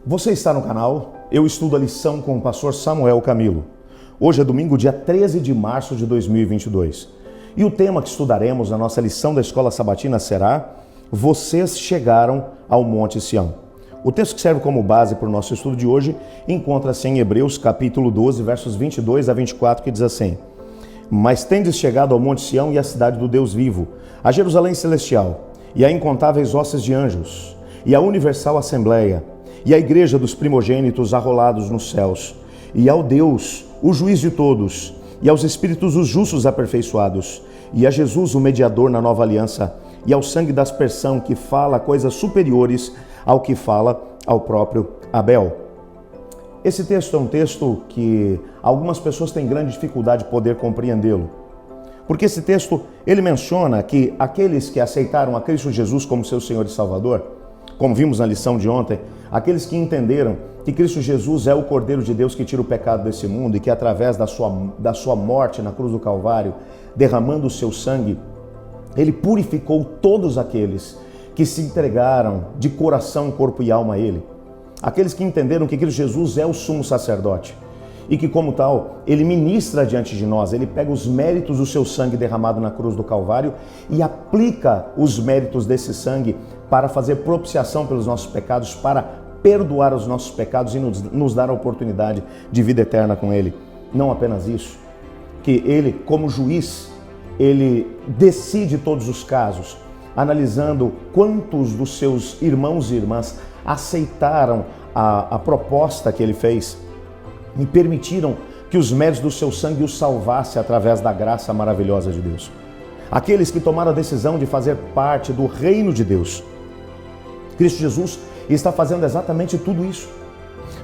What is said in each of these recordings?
Você está no canal Eu Estudo a Lição com o pastor Samuel Camilo. Hoje é domingo, dia 13 de março de 2022. E o tema que estudaremos na nossa lição da Escola Sabatina será Vocês chegaram ao Monte Sião. O texto que serve como base para o nosso estudo de hoje encontra-se em Hebreus capítulo 12, versos 22 a 24, que diz assim: Mas tendes chegado ao Monte Sião e à cidade do Deus vivo, a Jerusalém celestial, e a incontáveis hostes de anjos, e a universal assembleia, e a igreja dos primogênitos arrolados nos céus, e ao Deus, o juiz de todos, e aos espíritos dos justos aperfeiçoados, e a Jesus, o mediador na nova aliança, e ao sangue da aspersão que fala coisas superiores ao que fala ao próprio Abel. Esse texto é um texto que algumas pessoas têm grande dificuldade de poder compreendê-lo. Porque esse texto, ele menciona que aqueles que aceitaram a Cristo Jesus como seu Senhor e Salvador, como vimos na lição de ontem, aqueles que entenderam que Cristo Jesus é o Cordeiro de Deus que tira o pecado desse mundo e que através da sua morte na cruz do Calvário, derramando o seu sangue, ele purificou todos aqueles que se entregaram de coração, corpo e alma a ele. Aqueles que entenderam que Cristo Jesus é o sumo sacerdote e que, como tal, ele ministra diante de nós, ele pega os méritos do seu sangue derramado na cruz do Calvário e aplica os méritos desse sangue para fazer propiciação pelos nossos pecados, para perdoar os nossos pecados e nos dar a oportunidade de vida eterna com ele. Não apenas isso, que ele, como juiz, ele decide todos os casos, analisando quantos dos seus irmãos e irmãs aceitaram a proposta que ele fez e permitiram que os méritos do seu sangue os salvasse através da graça maravilhosa de Deus. Aqueles que tomaram a decisão de fazer parte do reino de Deus. Cristo Jesus está fazendo exatamente tudo isso.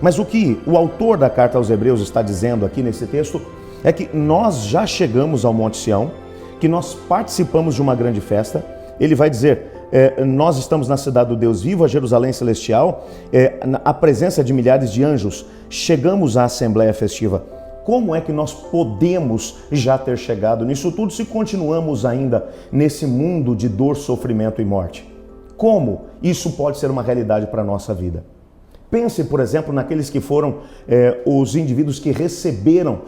Mas o que o autor da carta aos Hebreus está dizendo aqui nesse texto é que nós já chegamos ao Monte Sião, que nós participamos de uma grande festa. Ele vai dizer, nós estamos na cidade do Deus vivo, a Jerusalém celestial, a presença de milhares de anjos, chegamos à Assembleia Festiva. Como é que nós podemos já ter chegado nisso tudo se continuamos ainda nesse mundo de dor, sofrimento e morte? Como isso pode ser uma realidade para a nossa vida? Pense, por exemplo, naqueles que foram os indivíduos que receberam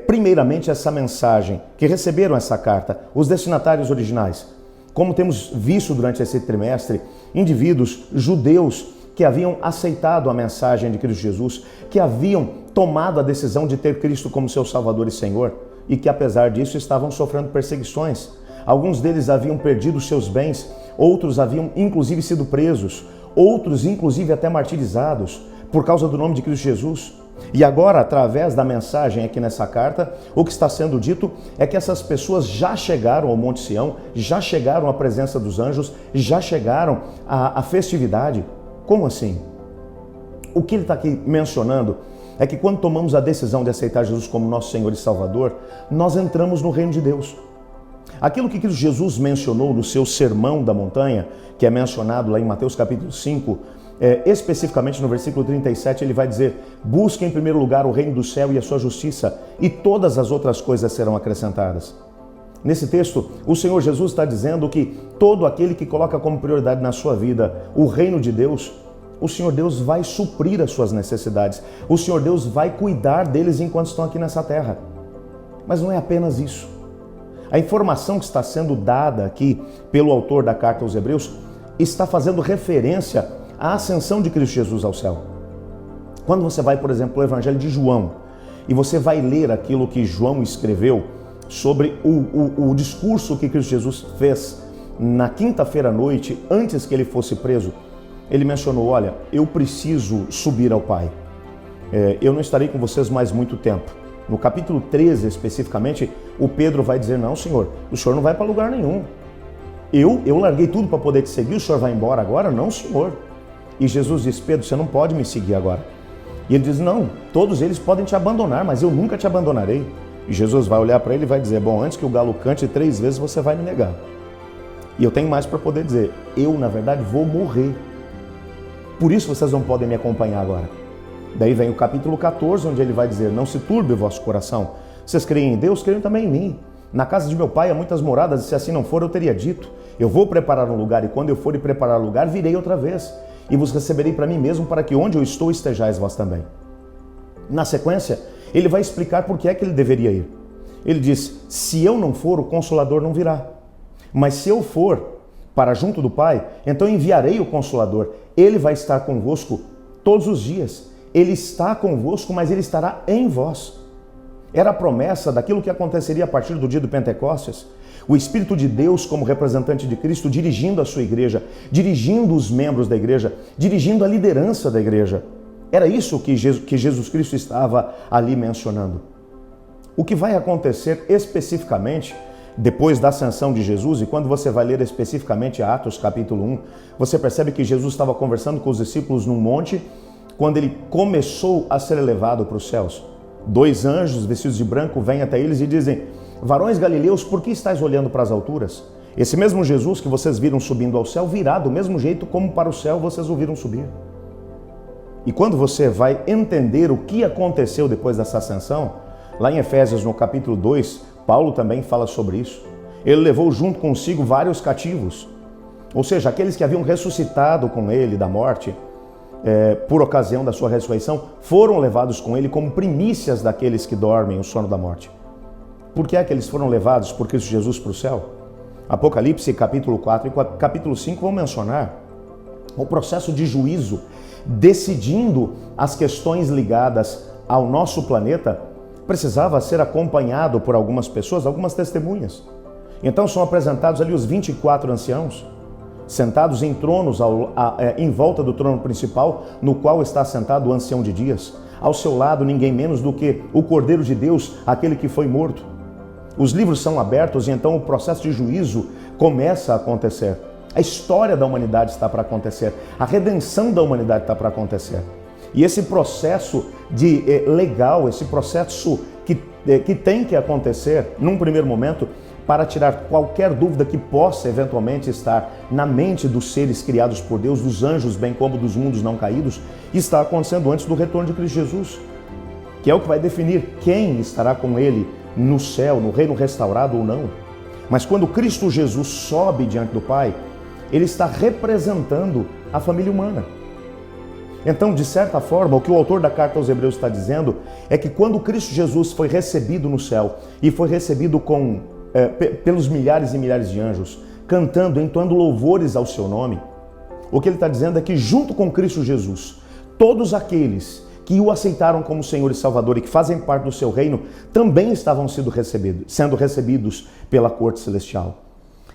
primeiramente essa mensagem, que receberam essa carta, os destinatários originais. Como temos visto durante esse trimestre, indivíduos judeus que haviam aceitado a mensagem de Cristo Jesus, que haviam tomado a decisão de ter Cristo como seu Salvador e Senhor, e que apesar disso estavam sofrendo perseguições. Alguns deles haviam perdido seus bens, outros haviam inclusive sido presos, outros inclusive até martirizados por causa do nome de Cristo Jesus. E agora, através da mensagem aqui nessa carta, o que está sendo dito é que essas pessoas já chegaram ao Monte Sião, já chegaram à presença dos anjos, já chegaram à festividade. Como assim? O que ele está aqui mencionando é que quando tomamos a decisão de aceitar Jesus como nosso Senhor e Salvador, nós entramos no reino de Deus. Aquilo que Cristo Jesus mencionou no seu Sermão da Montanha, que é mencionado lá em Mateus capítulo 5, especificamente no versículo 37, ele vai dizer: busque em primeiro lugar o reino do céu e a sua justiça, e todas as outras coisas serão acrescentadas. Nesse texto, o Senhor Jesus está dizendo que todo aquele que coloca como prioridade na sua vida o reino de Deus, o Senhor Deus vai suprir as suas necessidades, o Senhor Deus vai cuidar deles enquanto estão aqui nessa terra. Mas não é apenas isso. A informação que está sendo dada aqui pelo autor da carta aos Hebreus está fazendo referência à ascensão de Cristo Jesus ao céu. Quando você vai, por exemplo, ao Evangelho de João, e você vai ler aquilo que João escreveu sobre o discurso que Cristo Jesus fez na quinta-feira à noite, antes que ele fosse preso, ele mencionou: olha, eu preciso subir ao Pai. Eu não estarei com vocês mais muito tempo. No capítulo 13, especificamente, o Pedro vai dizer: não, Senhor, o Senhor não vai para lugar nenhum. Eu larguei tudo para poder te seguir, o Senhor vai embora agora? Não, Senhor. E Jesus diz: Pedro, você não pode me seguir agora. E ele diz: não, todos eles podem te abandonar, mas eu nunca te abandonarei. E Jesus vai olhar para ele e vai dizer: bom, antes que o galo cante 3 vezes, você vai me negar. E eu tenho mais para poder dizer: eu, na verdade, vou morrer. Por isso vocês não podem me acompanhar agora. Daí vem o capítulo 14, onde ele vai dizer: não se turbe o vosso coração. Vocês creem em Deus, creem também em mim. Na casa de meu pai há muitas moradas, e se assim não for, eu teria dito: eu vou preparar um lugar, e quando eu for e preparar o lugar, virei outra vez. e vos receberei para mim mesmo, para que onde eu estou estejais vós também. Na sequência, ele vai explicar por que é que ele deveria ir. Ele diz: se eu não for, o Consolador não virá. Mas se eu for para junto do Pai, então enviarei o Consolador. Ele vai estar convosco todos os dias. Ele está convosco, mas ele estará em vós. Era a promessa daquilo que aconteceria a partir do dia do Pentecostes. O Espírito de Deus, como representante de Cristo, dirigindo a sua igreja, dirigindo os membros da igreja, dirigindo a liderança da igreja. Era isso que Jesus Cristo estava ali mencionando. O que vai acontecer especificamente depois da ascensão de Jesus, e quando você vai ler especificamente Atos capítulo 1, você percebe que Jesus estava conversando com os discípulos num monte, quando ele começou a ser elevado para os céus. 2 anjos vestidos de branco vêm até eles e dizem: varões galileus, por que estáis olhando para as alturas? Esse mesmo Jesus que vocês viram subindo ao céu virá do mesmo jeito como para o céu vocês o viram subir. E quando você vai entender o que aconteceu depois dessa ascensão, lá em Efésios, no capítulo 2, Paulo também fala sobre isso. Ele levou junto consigo vários cativos, ou seja, aqueles que haviam ressuscitado com ele da morte, por ocasião da sua ressurreição, foram levados com ele como primícias daqueles que dormem o sono da morte. Por que é que eles foram levados por Cristo Jesus para o céu? Apocalipse capítulo 4 e capítulo 5 vão mencionar o processo de juízo, decidindo as questões ligadas ao nosso planeta, precisava ser acompanhado por algumas pessoas, algumas testemunhas. Então são apresentados ali os 24 anciãos, sentados em tronos em volta do trono principal, no qual está sentado o ancião de dias. Ao seu lado, ninguém menos do que o Cordeiro de Deus, aquele que foi morto. Os livros são abertos e então o processo de juízo começa a acontecer. A história da humanidade está para acontecer. A redenção da humanidade está para acontecer. E esse processo legal, esse processo que tem que acontecer num primeiro momento, para tirar qualquer dúvida que possa eventualmente estar na mente dos seres criados por Deus, dos anjos, bem como dos mundos não caídos, está acontecendo antes do retorno de Cristo Jesus, que é o que vai definir quem estará com ele no céu, no reino restaurado ou não. Mas quando Cristo Jesus sobe diante do Pai, ele está representando a família humana. Então, de certa forma, o que o autor da carta aos Hebreus está dizendo é que quando Cristo Jesus foi recebido no céu e foi recebido pelos milhares e milhares de anjos, cantando, entoando louvores ao seu nome, o que ele está dizendo é que junto com Cristo Jesus, todos aqueles que o aceitaram como Senhor e Salvador e que fazem parte do seu reino, também estavam sendo recebidos pela corte celestial.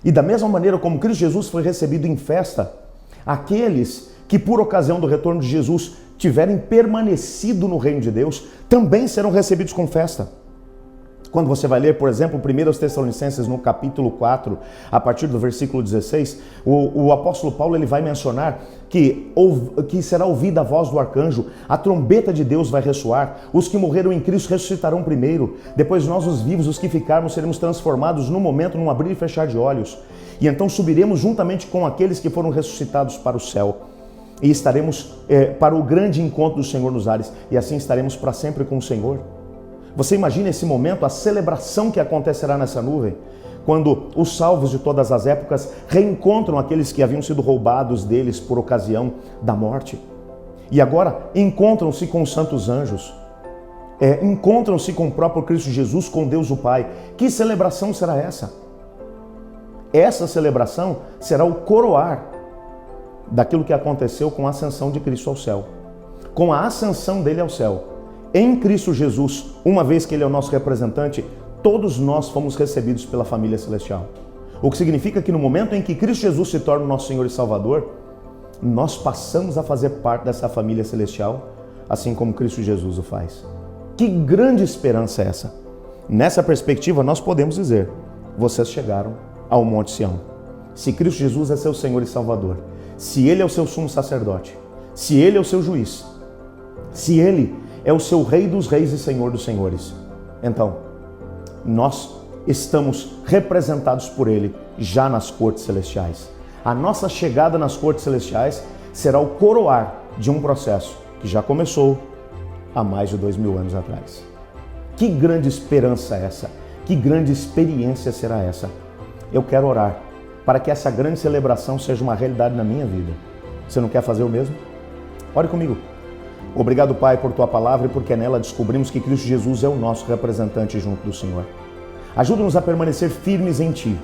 E da mesma maneira como Cristo Jesus foi recebido em festa, aqueles que por ocasião do retorno de Jesus tiverem permanecido no reino de Deus, também serão recebidos com festa. Quando você vai ler, por exemplo, 1 Tessalonicenses no capítulo 4, a partir do versículo 16, o apóstolo Paulo ele vai mencionar que será ouvida a voz do arcanjo, a trombeta de Deus vai ressoar, os que morreram em Cristo ressuscitarão primeiro, depois nós os vivos, os que ficarmos, seremos transformados no momento, num abrir e fechar de olhos, e então subiremos juntamente com aqueles que foram ressuscitados para o céu, e estaremos para o grande encontro do Senhor nos ares, e assim estaremos para sempre com o Senhor. Você imagina esse momento, a celebração que acontecerá nessa nuvem, quando os salvos de todas as épocas reencontram aqueles que haviam sido roubados deles por ocasião da morte. E agora encontram-se com os santos anjos, encontram-se com o próprio Cristo Jesus, com Deus o Pai. Que celebração será essa? Essa celebração será o coroar daquilo que aconteceu com a ascensão de Cristo ao céu. Com a ascensão dele ao céu, em Cristo Jesus, uma vez que ele é o nosso representante, todos nós fomos recebidos pela família celestial. O que significa que no momento em que Cristo Jesus se torna o nosso Senhor e Salvador, nós passamos a fazer parte dessa família celestial, assim como Cristo Jesus o faz. Que grande esperança é essa! Nessa perspectiva, nós podemos dizer: vocês chegaram ao Monte Sião. Se Cristo Jesus é seu Senhor e Salvador, se Ele é o seu sumo sacerdote, se Ele é o seu juiz, se Ele é o seu Rei dos reis e Senhor dos senhores, então nós estamos representados por Ele já nas cortes celestiais. A nossa chegada nas cortes celestiais será o coroar de um processo que já começou há mais de 2000 anos atrás. Que grande esperança é essa? Que grande experiência será essa? Eu quero orar para que essa grande celebração seja uma realidade na minha vida. Você não quer fazer o mesmo? Ore comigo. Obrigado, Pai, por Tua palavra e porque nela descobrimos que Cristo Jesus é o nosso representante junto do Senhor. Ajuda-nos a permanecer firmes em Ti,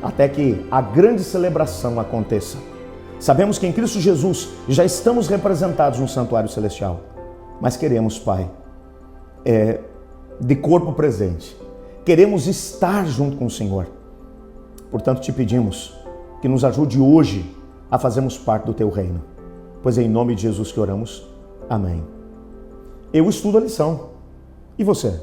até que a grande celebração aconteça. Sabemos que em Cristo Jesus já estamos representados no santuário celestial, mas queremos, Pai, de corpo presente. Queremos estar junto com o Senhor. Portanto, te pedimos que nos ajude hoje a fazermos parte do Teu reino. Pois é em nome de Jesus que oramos. Amém. Eu estudo a lição. E você?